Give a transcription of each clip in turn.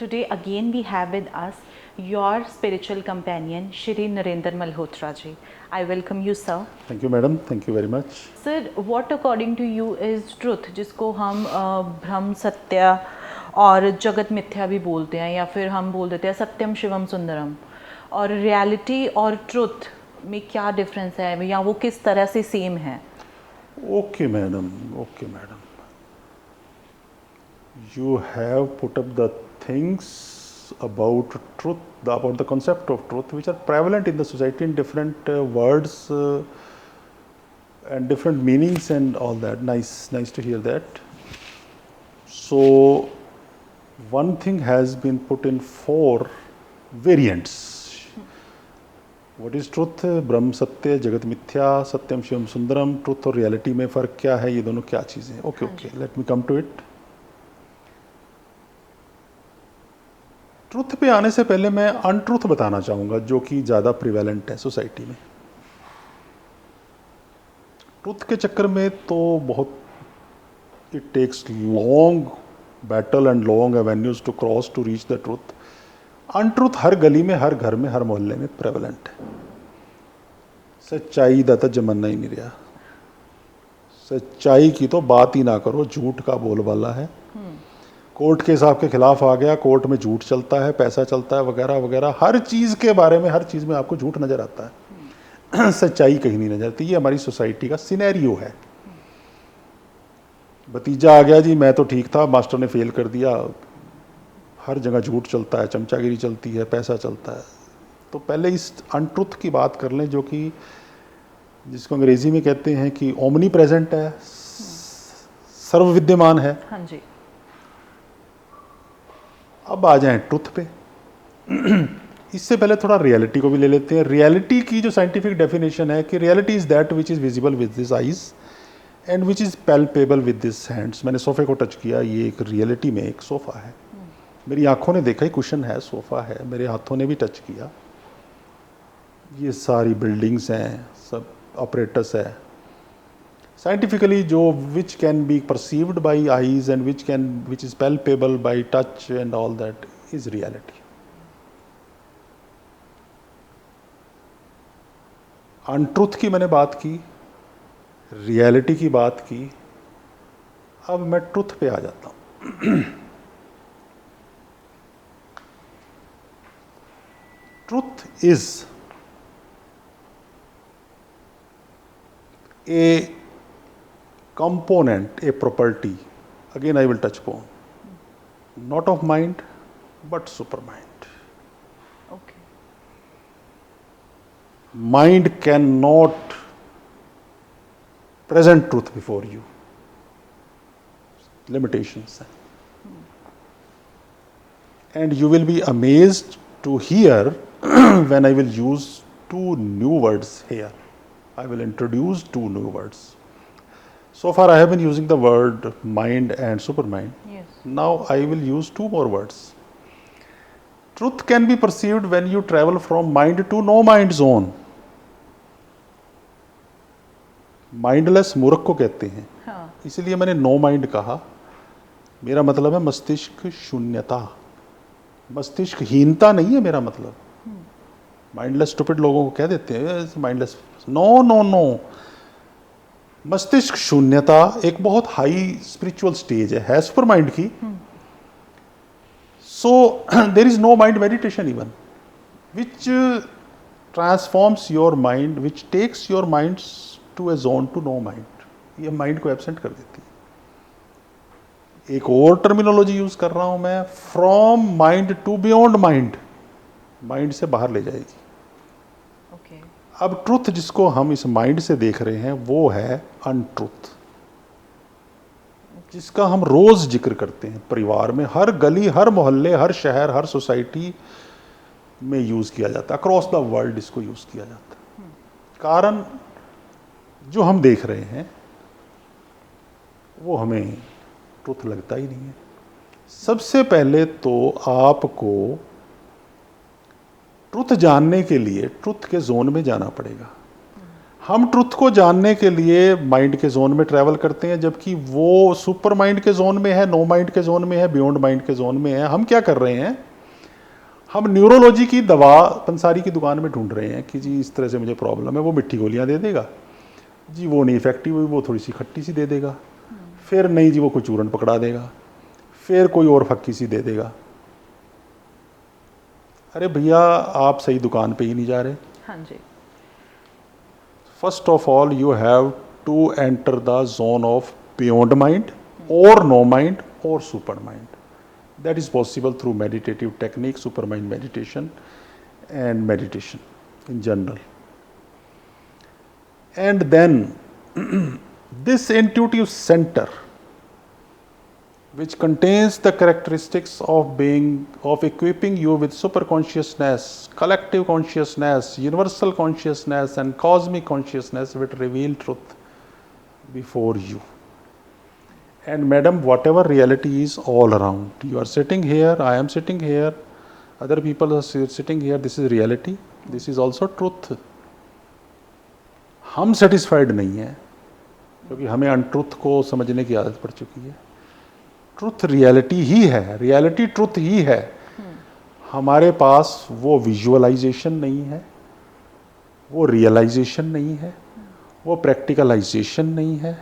today again we have with us your spiritual companion, Shri Narendra Malhotra ji. I welcome you, sir. Thank you, madam. Thank you very much. Sir, what according to you is truth, जिसको हम ब्रह्म सत्य और जगत मिथ्या भी बोलते हैं, या फिर हम बोल देते हैं सत्यम शिवम सुंदरम, और रियलिटी और ट्रुथ में क्या डिफरेंस है, या वो किस तरह से सेम है? Okay, madam. Okay, madam. You have put up the things about truth, about the concept of truth, which are prevalent in the society in different words and different meanings and all that. Nice to hear that. So, one thing has been put in 4 variants. What is truth? ब्रह्म सत्य, जगत मिथ्या, सत्यम शिवम सुंदरम. Truth और reality में फ़र्क क्या है, ये दोनों क्या चीज़ें हैं? Okay, let me come to it. Truth पे आने से पहले मैं अनट्रुथ बताना चाहूँगा, जो कि ज़्यादा प्रिवेलेंट है सोसाइटी में. ट्रुथ के चक्कर में तो बहुत it takes long battle and long avenues to cross to reach the truth. Untruth हर गली में, हर घर में, हर मोहल्ले में प्रेवलेंट है. सच्चाई दा तो जमाना ही नहीं रहा. सच्चाई की तो बात ही ना करो, झूठ का बोलबाला है. कोर्ट के हिसाब के खिलाफ आ गया, कोर्ट में झूठ चलता है, पैसा चलता है, वगैरह वगैरह. हर चीज़ के बारे में, हर चीज़ में आपको झूठ नज़र आता है. सच्चाई कहीं नहीं नजर आती. ये हमारी सोसाइटी का सिनेरियो है. भतीजा आ गया जी, मैं तो ठीक था, मास्टर ने फेल कर दिया. हर जगह झूठ चलता है, चमचागिरी चलती है, पैसा चलता है. तो पहले इस अनट्रुथ की बात कर लें, जो कि जिसको अंग्रेजी में कहते हैं कि ओमनी प्रेजेंट है, सर्व विद्यमान है. हाँ जी. अब आ जाएं ट्रुथ पे. इससे पहले थोड़ा रियलिटी को भी ले लेते हैं. रियलिटी की जो साइंटिफिक डेफिनेशन है कि reality is that which is visible with this eyes and which is palpable with this hands. मैंने सोफे को टच किया, ये एक रियलिटी में एक सोफ़ा है. मेरी आंखों ने देखा ही कुशन है, सोफ़ा है. मेरे हाथों ने भी टच किया. ये सारी बिल्डिंग्स हैं, सब ऑपरेटस है. साइंटिफिकली जो which can be perceived by eyes and which is palpable by touch and all that is reality. Untruth की मैंने बात की, रियलिटी की बात की. अब मैं ट्रुथ पे आ जाता हूँ. Truth is a component, a property, again I will touch upon, not of mind but supermind. Okay. Mind cannot present truth before you. Limitations. And you will be amazed to hear when I will use 2 new words here. I will introduce 2 new words. So far I have been using the word mind and supermind. Yes. Now I will use 2 more words. Truth can be perceived when you travel from mind to no mind zone. Mindless मूर्ख को कहते हैं. हाँ. इसलिए मैंने no mind कहा. मेरा मतलब है मस्तिष्क शून्यता, मस्तिष्कहीनता नहीं है मेरा मतलब. माइंडलेस स्टूपिड लोगों को कह देते हैं माइंडलेस. No no no. मस्तिष्क शून्यता एक बहुत हाई स्पिरिचुअल स्टेज है सुपर माइंड की. So there is no mind meditation even which transforms your mind, which takes your mind to a zone to no mind. ये माइंड को absent कर देती है. एक और टर्मिनोलॉजी यूज कर रहा हूं मैं, from mind to beyond mind. Mind से बाहर ले जाएगी. Okay. अब ट्रुथ जिसको हम इस माइंड से देख रहे हैं वो है अनट्रुथ, जिसका हम रोज जिक्र करते हैं परिवार में, हर गली, हर मोहल्ले, हर शहर, हर सोसाइटी में यूज किया जाता है. अक्रॉस द वर्ल्ड इसको यूज किया जाता है. कारण जो हम देख रहे हैं वो हमें ट्रुथ लगता ही नहीं है. सबसे पहले तो आपको ट्रुथ जानने के लिए ट्रुथ के जोन में जाना पड़ेगा. हम ट्रुथ को जानने के लिए माइंड के जोन में ट्रैवल करते हैं, जबकि वो सुपर माइंड के जोन में है, नो माइंड के जोन में है, बियॉन्ड माइंड के जोन में है। हम क्या कर रहे हैं, हम न्यूरोलॉजी की दवा पंसारी की दुकान में ढूंढ रहे हैं कि जी इस तरह से मुझे प्रॉब्लम है, वो मिट्टी गोलियां दे देगा जी, वो नहीं इफेक्टिव हुई, वो थोड़ी सी खट्टी सी दे देगा, फिर नहीं जी वो कोई चूरन पकड़ा देगा, फिर कोई और फक्की सी दे देगा। अरे भैया आप सही दुकान पे ही नहीं जा रहे। हाँ जी। First of all, you have to enter the zone of beyond mind or no mind or super mind. That is possible through meditative technique, supermind meditation and meditation in general. And then this intuitive center, which contains the characteristics of equipping you with super consciousness, collective consciousness, universal consciousness and cosmic consciousness, will reveal truth before you. And madam, whatever reality is all around, you are sitting here, I am sitting here, other people are sitting here, this is reality, this is also truth. हम satisfied नहीं हैं क्योंकि हमें untruth को समझने की आदत पड़ चुकी है। ट्रुथ रियलिटी ही है, रियलिटी ट्रुथ ही है। हमारे पास वो विजुअलाइजेशन नहीं है, वो रियलाइजेशन नहीं है, वो प्रैक्टिकलाइजेशन नहीं है,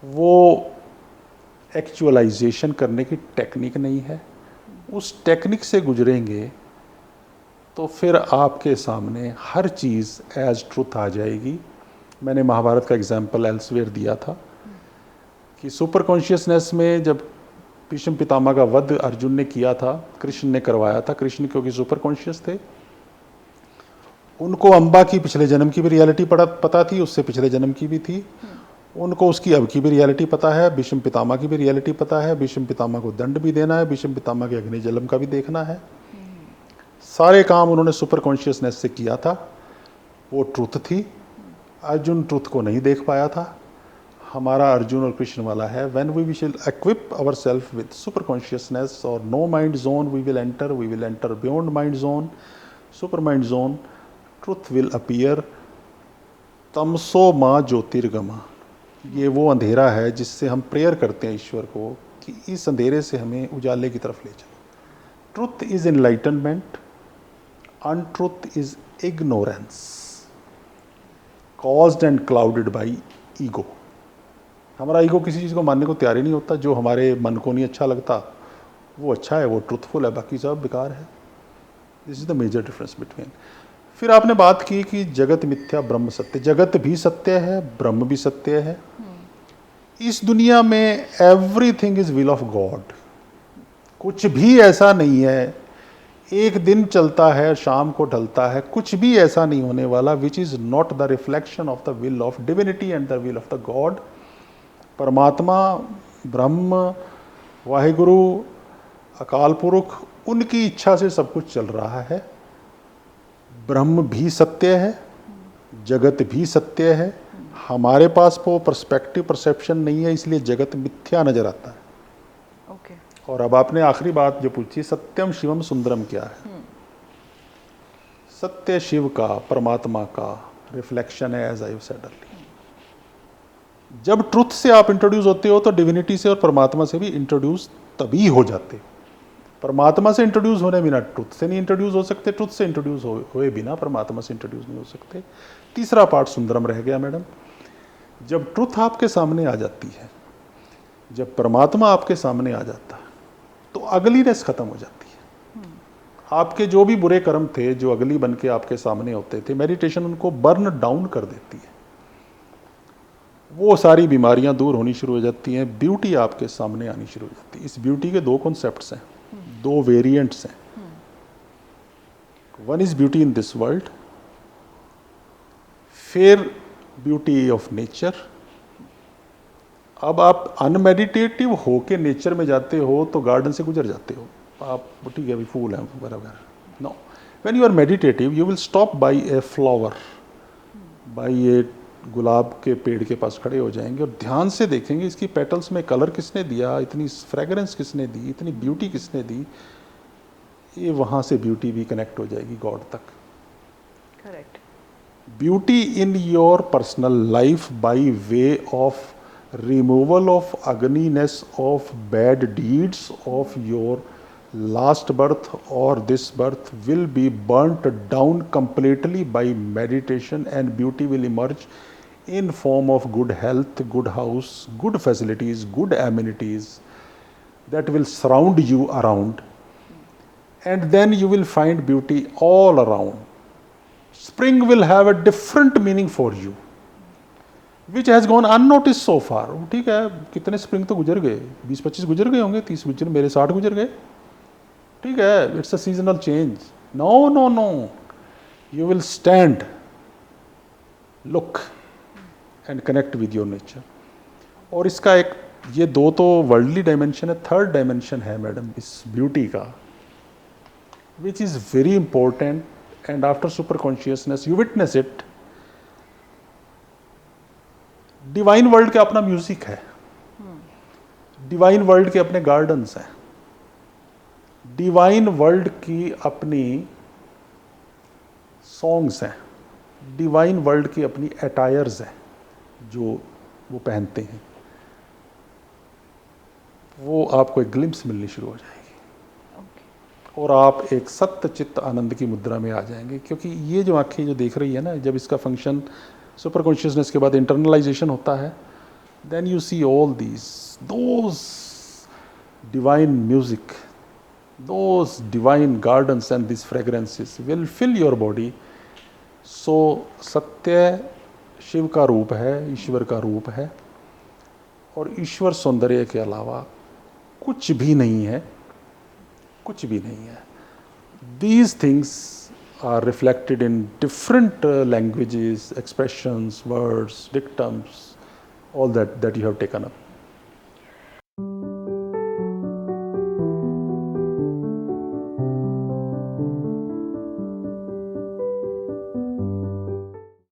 वो एक्चुअलाइजेशन करने की टेक्निक नहीं है। उस टेक्निक से गुजरेंगे तो फिर आपके सामने हर चीज़ एज ट्रुथ आ जाएगी। मैंने महाभारत का एग्जाम्पल एल्सवेयर दिया था कि सुपर कॉन्शियसनेस में जब भीष्म पितामह का वध अर्जुन ने किया था, कृष्ण ने करवाया था, कृष्ण क्योंकि सुपर कॉन्शियस थे, उनको अम्बा की पिछले जन्म की भी रियलिटी पता थी, उससे पिछले जन्म की भी थी, उनको उसकी अब की भी रियलिटी पता है, भीष्म पितामह की भी रियलिटी पता है, भीष्म पितामह को दंड भी देना है, भीष्म पितामह के अग्नि जन्म का भी देखना है। सारे काम उन्होंने सुपर कॉन्शियसनेस से किया था, वो ट्रुथ थी। अर्जुन ट्रुथ को नहीं देख पाया था। हमारा अर्जुन और कृष्ण वाला है, when we will equip our self with super consciousness और no mind zone, we will enter beyond mind zone, super mind zone, truth will appear. तमसो माँ ज्योतिर्गमा, ये वो अंधेरा है जिससे हम प्रेयर करते हैं ईश्वर को कि इस अंधेरे से हमें उजाले की तरफ ले चलो। Truth is enlightenment, untruth is ignorance caused and clouded by ego. हमारा ईगो किसी चीज़ को मानने को तैयार ही नहीं होता। जो हमारे मन को नहीं अच्छा लगता वो अच्छा है, वो ट्रुथफुल है, बाकी सब बेकार है। This is the major difference between. फिर आपने बात की कि जगत मिथ्या ब्रह्म सत्य। जगत भी सत्य है, ब्रह्म भी सत्य है। इस दुनिया में everything is will of God. कुछ भी ऐसा नहीं है, एक दिन चलता है शाम को ढलता है, कुछ भी ऐसा नहीं होने वाला which is not the reflection of the will of divinity and the will of the God. परमात्मा, ब्रह्म, वाहिगुरु, अकाल पुरुष, उनकी इच्छा से सब कुछ चल रहा है। ब्रह्म भी सत्य है, जगत भी सत्य है। हमारे पास वो पर्सपेक्टिव परसेप्शन नहीं है, इसलिए जगत मिथ्या नजर आता है। ओके। और अब आपने आखिरी बात जो पूछी, सत्यम शिवम सुंदरम क्या है? सत्य शिव का, परमात्मा का रिफ्लेक्शन है, एज आई सेड अर्लियर। जब ट्रुथ से आप इंट्रोड्यूस होते हो तो डिविनिटी से और परमात्मा से भी इंट्रोड्यूस तभी हो जाते हो। परमात्मा से इंट्रोड्यूस होने बिना ट्रुथ से नहीं इंट्रोड्यूस हो सकते, ट्रुथ से इंट्रोड्यूस हुए बिना परमात्मा से इंट्रोड्यूस नहीं हो सकते। तीसरा पार्ट सुंदरम रह गया मैडम। जब ट्रुथ आपके सामने आ जाती है, जब परमात्मा आपके सामने आ जाता है, तो अगलीनेस खत्म हो जाती है। आपके जो भी बुरे कर्म थे, जो अगली बन के आपके सामने होते थे, मेडिटेशन उनको बर्न डाउन कर देती है। वो सारी बीमारियां दूर होनी शुरू हो जाती हैं, ब्यूटी आपके सामने आनी शुरू हो जाती है। इस ब्यूटी के दो कॉन्सेप्ट्स हैं, दो वेरिएंट्स हैं। One is beauty in this world, फिर ब्यूटी ऑफ नेचर। अब आप अनमेडिटेटिव होके नेचर में जाते हो तो गार्डन से गुजर जाते हो, आप ठीक है अभी फूल हैं बराबर। No, when you are meditative you will stop by a flower, by a गुलाब के पेड़ के पास खड़े हो जाएंगे और ध्यान से देखेंगे इसकी पेटल्स में कलर किसने दिया, इतनी फ्रेगरेंस किसने दी, इतनी ब्यूटी किसने दी। ये वहाँ से ब्यूटी भी कनेक्ट हो जाएगी गॉड तक। Correct. beauty in your personal life by way of removal of ugliness of bad deeds of your last birth or this birth will be burnt down completely by meditation, and beauty will emerge in form of good health, good house, good facilities, good amenities that will surround you around, and then you will find beauty all around. Spring will have a different meaning for you which has gone unnoticed so far. ठीक है, कितने spring तो गुजर गए, 20-25 गुजर गए होंगे, 30 गुजर, मेरे 60 गुजर गए, ठीक है, it's a seasonal change. No no no, you will stand, look and connect with your nature. और इसका एक, ये दो तो वर्ल्डली डायमेंशन है, थर्ड डायमेंशन है मैडम इस ब्यूटी का, which is very important, and after super consciousness you witness it. Divine world का अपना म्यूजिक है, डिवाइन वर्ल्ड के अपने गार्डन्स हैं, डिवाइन वर्ल्ड की अपनी सॉन्ग्स हैं, डिवाइन वर्ल्ड की अपनी अटायर्स हैं जो वो पहनते हैं. वो आपको एक ग्लिम्स मिलनी शुरू हो जाएगी और आप एक सत्य चित्त आनंद की मुद्रा में आ जाएंगे. क्योंकि ये जो आंखें जो देख रही है ना, जब इसका फंक्शन सुपर कॉन्शियसनेस के बाद इंटरनलाइजेशन होता है, then you see all these those divine music, those divine gardens and this fragrances will fill your body. So सत्य शिव का रूप है, ईश्वर का रूप है, और ईश्वर सौंदर्य के अलावा कुछ भी नहीं है, कुछ भी नहीं है. These things are reflected in different languages, expressions, words, dictums, all that you have taken up.